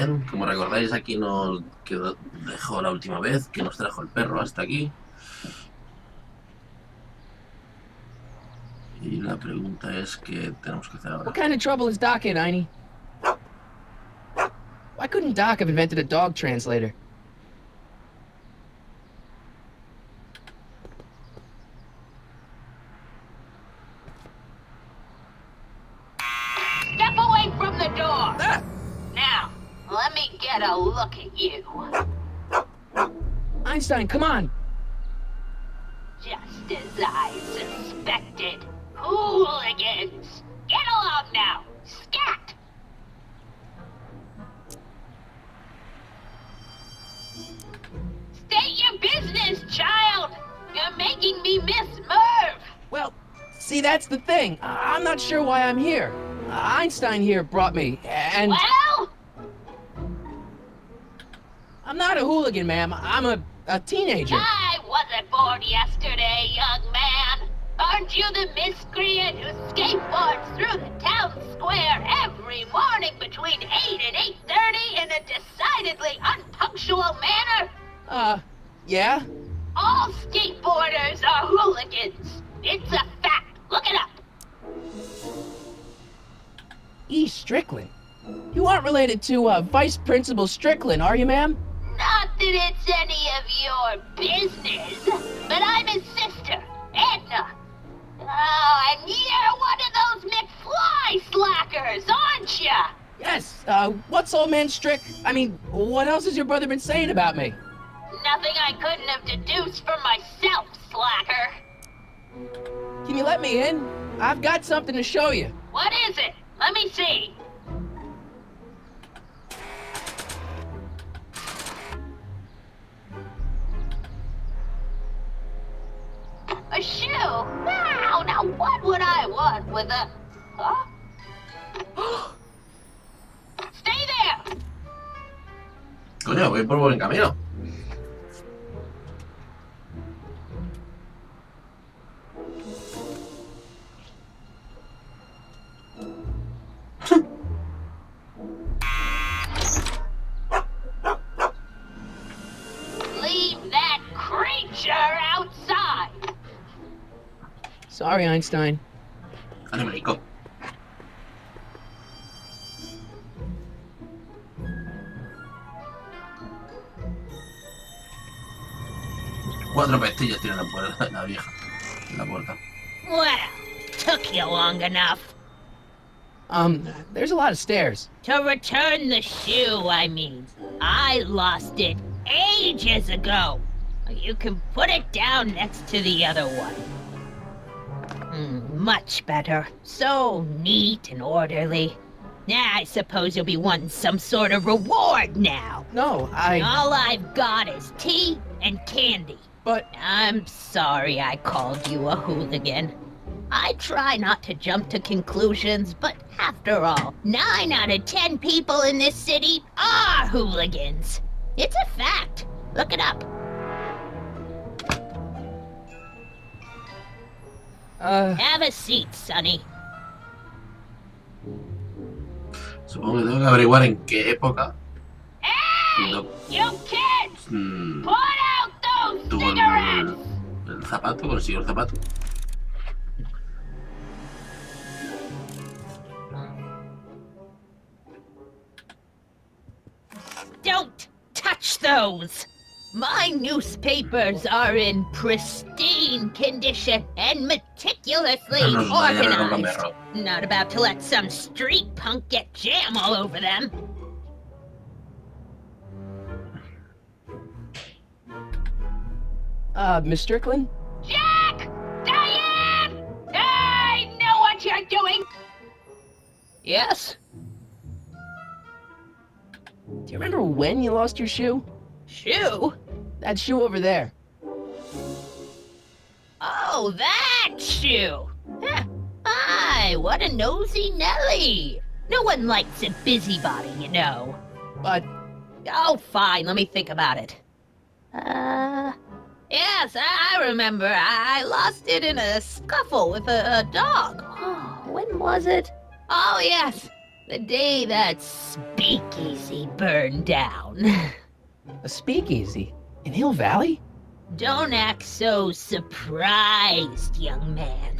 bien. Como recordáis, aquí nos dejó la última vez, que nos trajo el perro hasta aquí. Y la pregunta es, ¿qué tenemos que hacer ahora? What kind of trouble is Doc in, Einie? Why couldn't Doc have invented a dog translator? Step away from the door! Now, let me get a look at you. Einstein, come on! Just as I suspected. Hooligans! Get along now! Scat! State your business, child! You're making me miss Merv! Well, see, that's the thing. I'm not sure why I'm here. Einstein here brought me, and... Well? I'm not a hooligan, ma'am. I'm a teenager. I wasn't born yesterday, young man. Aren't you the miscreant who skateboards through the town square every morning between 8 and 8:30 in a decidedly unpunctual manner? Yeah? All skateboarders are hooligans. It's a fact. Look it up. E. Strickland. You aren't related to, Vice Principal Strickland, are you, ma'am? Not that it's any of your business, but I'm his sister, Edna. Oh, and you're one of those McFly slackers, aren't ya? Yes, what's old man I mean, what else has your brother been saying about me? Nothing I couldn't have deduced for myself, slacker. Can you let me in? I've got something to show you. What is it? Let me see. A shoe? Wow, now what would I want with a... Huh? Stay there! Coño, voy por buen camino. Leave that creature outside! Sorry, Einstein. Animalico. Cuatro pestillos tiene la puerta, la vieja, en la puerta. Well, took you long enough. There's a lot of stairs. To return the shoe, I mean. I lost it ages ago. You can put it down next to the other one. Much better. So neat and orderly. I suppose you'll be wanting some sort of reward now. No, All I've got is tea and candy. But... I'm sorry I called you a hooligan. I try not to jump to conclusions, but after all, 9 out of 10 people in this city are hooligans. It's a fact. Look it up. Have a seat, Sonny. Supongo que tengo que averiguar en qué época. Hey! No. You kids! Put out those Tuvo cigarettes! el zapato, consiguió el zapato. Don't touch those! My newspapers are in pristine condition and meticulously No nos vayan a organized. comerlo. Not about to let some street punk get jam all over them. Miss Strickland? Jack! Diane! I know what you're doing! Yes? Do you remember when you lost your shoe? Shoe? That shoe over there. Oh, that shoe! Huh. My, what a nosy Nelly! No one likes a busybody, you know. But... Oh, fine, let me think about it. Yes, I remember. I lost it in a scuffle with a dog. Oh, when was it? Oh, yes. The day that speakeasy burned down. A speakeasy? In Hill Valley? Don't act so surprised, young man.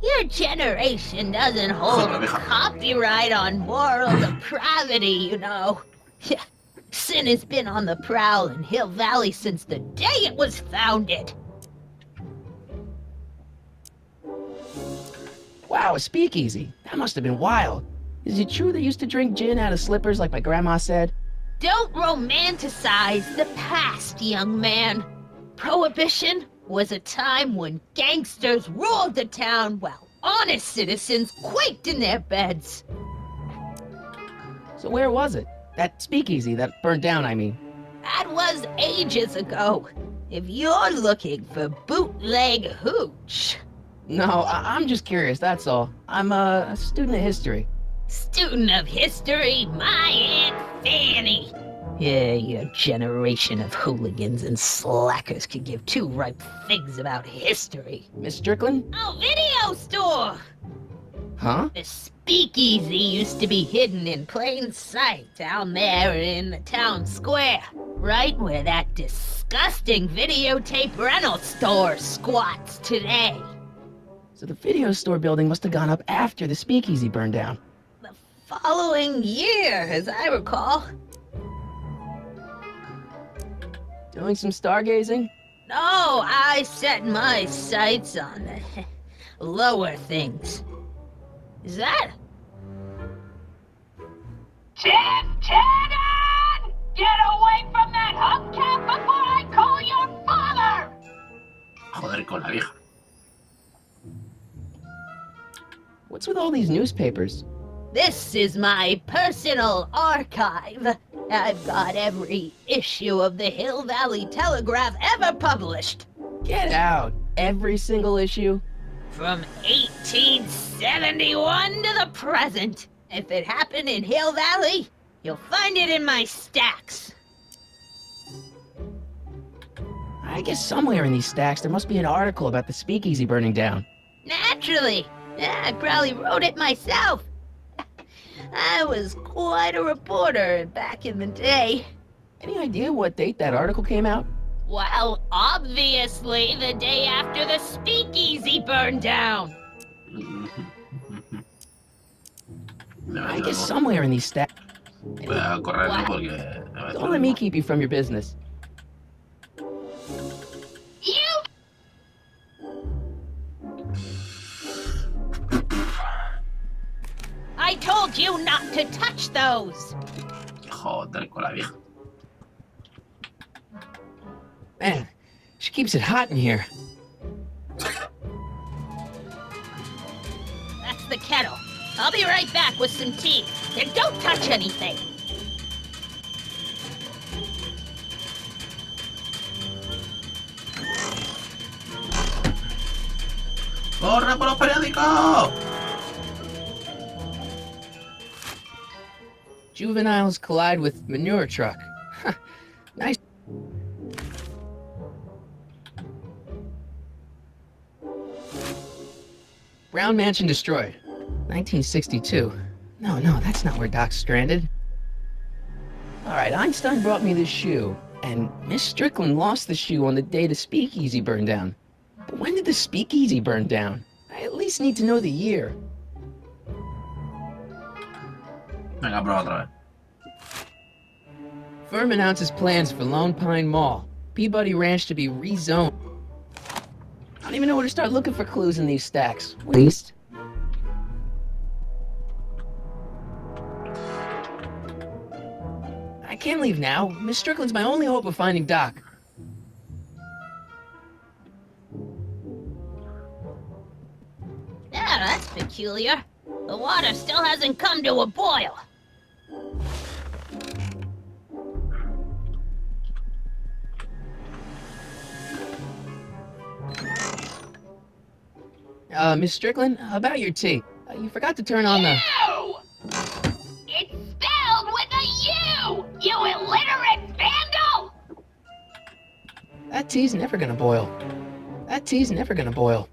Your generation doesn't hold a copyright on moral depravity, you know. Sin has been on the prowl in Hill Valley since the day it was founded. Wow, a speakeasy. That must have been wild. Is it true they used to drink gin out of slippers like my grandma said? Don't romanticize the past, young man. Prohibition was a time when gangsters ruled the town while honest citizens quaked in their beds. So where was it? That speakeasy that burned down, I mean. That was ages ago. If you're looking for bootleg hooch. No, I'm just curious, that's all. I'm a student of history. Student of history, my Aunt Fanny. Yeah, your generation of hooligans and slackers could give two ripe figs about history. Miss Strickland? Oh, video store! Huh? The speakeasy used to be hidden in plain sight down there in the town square. Right where that disgusting videotape rental store squats today. So the video store building must have gone up after the speakeasy burned down. The following year, as I recall. Doing some stargazing? No, I set my sights on the lower things. Is that? Tim Tannen! Get away from that hubcap before I call your father! Joder con la vieja. What's with all these newspapers? This is my personal archive. I've got every issue of the Hill Valley Telegraph ever published. Get out! Every single issue? From 1871 to the present. If it happened in Hill Valley, you'll find it in my stacks. I guess somewhere in these stacks there must be an article about the speakeasy burning down. Naturally. I probably wrote it myself. I was quite a reporter back in the day. Any idea what date that article came out? Well, obviously the day after the speakeasy burned down. I guess somewhere in these stacks. Voy a correrlo porque... Don't let me keep you from your business. You... I told you not to touch those. Joder con la vieja. Man, she keeps it hot in here. That's the kettle. I'll be right back with some tea. And don't touch anything. ¡Corre por los periódicos! Juveniles collide with manure truck. Nice. Brown Mansion destroyed. 1962. No, that's not where Doc's stranded. Alright, Einstein brought me this shoe, and Miss Strickland lost the shoe on the day the speakeasy burned down. But when did the speakeasy burn down? I at least need to know the year. Venga, prueba otra vez. Firm announces plans for Lone Pine Mall. Peabody Ranch to be rezoned. I don't even know where to start looking for clues in these stacks. Waste. I can't leave now. Miss Strickland's my only hope of finding Doc. Yeah, that's peculiar. The water still hasn't come to a boil. Miss Strickland, about your tea. You forgot to turn on the... U! It's spelled with a U! You illiterate vandal! That tea's never gonna boil. That tea's never gonna boil.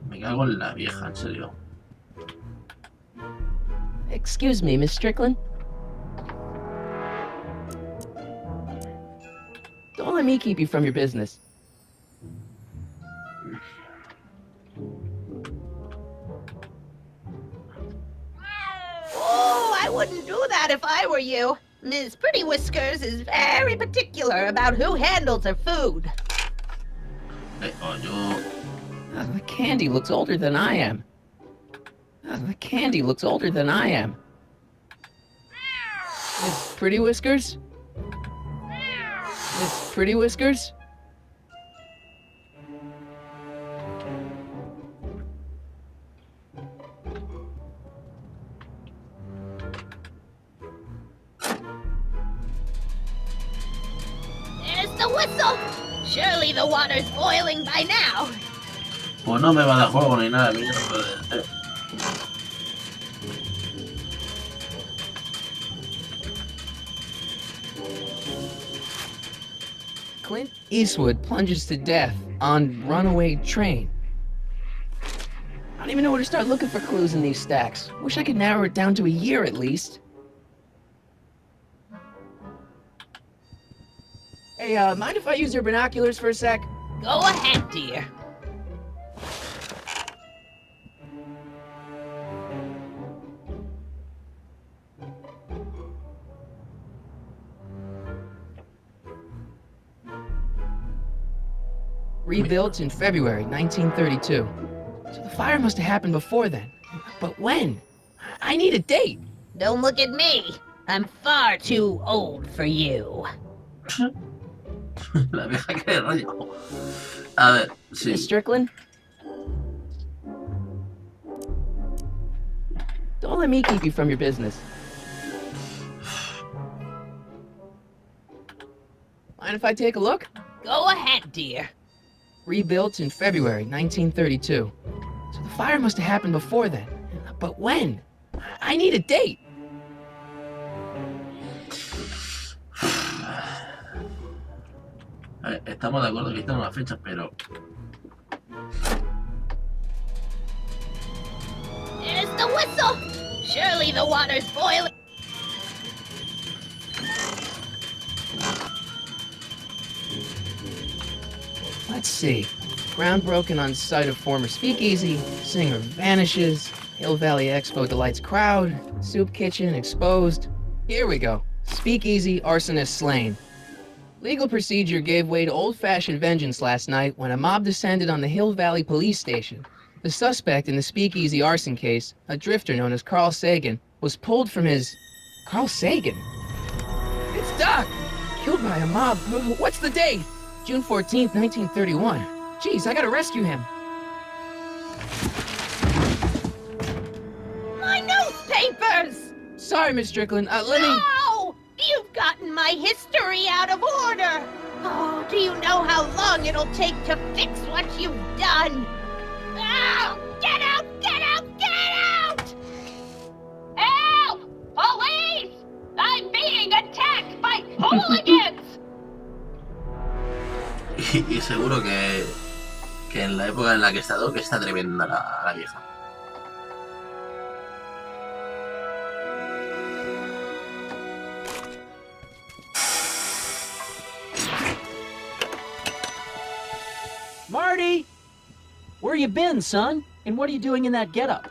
Me cago en la vieja, en serio. Excuse me, Miss Strickland? Don't let me keep you from your business. Oh, I wouldn't do that if I were you. Ms. Pretty Whiskers is very particular about who handles her food. Coño. The candy looks older than I am. The candy looks older than I am. Miss Pretty Whiskers? Miss Pretty Whiskers? There's the whistle. Surely the water's boiling by now. Pues no me va a dar juego ni nada, mira, joder. Clint Eastwood plunges to death on runaway train. I don't even know where to start looking for clues in these stacks. Wish I could narrow it down to a year at least. Hey, mind if I use your binoculars for a sec? Go ahead, dear. Rebuilt in February 1932. So the fire must have happened before then. But when? I need a date. Don't look at me. I'm far too old for you. La vieja que de rollo. A ver, sí. Miss Strickland? Don't let me keep you from your business. Mind if I take a look? Go ahead, dear. Rebuilt in February 1932. So the fire must have happened before then. But when? I need a date. A ver, estamos de acuerdo que están las fechas, pero... There's the whistle. Surely the water's boiling. Let's see. Ground broken on site of former speakeasy. Singer vanishes. Hill Valley Expo delights crowd. Soup kitchen exposed. Here we go. Speakeasy arsonist slain. Legal procedure gave way to old-fashioned vengeance last night when a mob descended on the Hill Valley police station. The suspect in the speakeasy arson case, a drifter known as Carl Sagan, was pulled from his... Carl Sagan? It's Doc! Killed by a mob. What's the date? June 14th, 1931. Jeez, I gotta rescue him. My newspapers! Sorry, Miss Strickland. Let me... No! You've gotten my history out of order! Oh, do you know how long it'll take to fix what you've done? Oh, get out! Get out! Get out! Help! Police! I'm being attacked by hooligans! Y seguro que en la época en la que he estado, que está tremenda la vieja. Marty! Where you been, son? And what are you doing in that getup?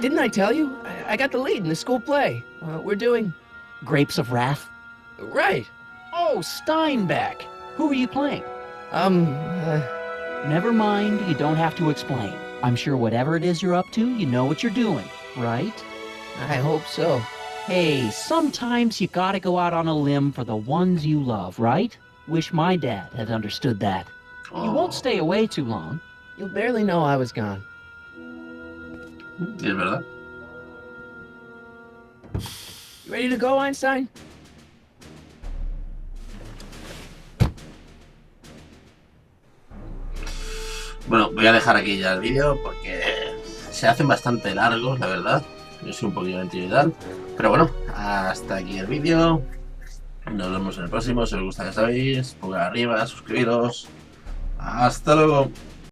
Didn't I tell you? I got the lead in the school play. We're doing... Grapes of Wrath? Right. Oh, Steinbeck! Who are you playing? Never mind, you don't have to explain. I'm sure whatever it is you're up to, you know what you're doing, right? I hope so. Hey, sometimes you gotta go out on a limb for the ones you love, right? Wish my dad had understood that. You won't stay away too long. You'll barely know I was gone. Sí, es verdad. You ready to go, Einstein? Bueno, voy a dejar aquí ya el vídeo porque se hacen bastante largos, la verdad. Yo soy un poquito lento y tal. Pero bueno, hasta aquí el vídeo. Nos vemos en el próximo. Si os gusta, ya sabéis, pulgar arriba, suscribiros. Hasta luego.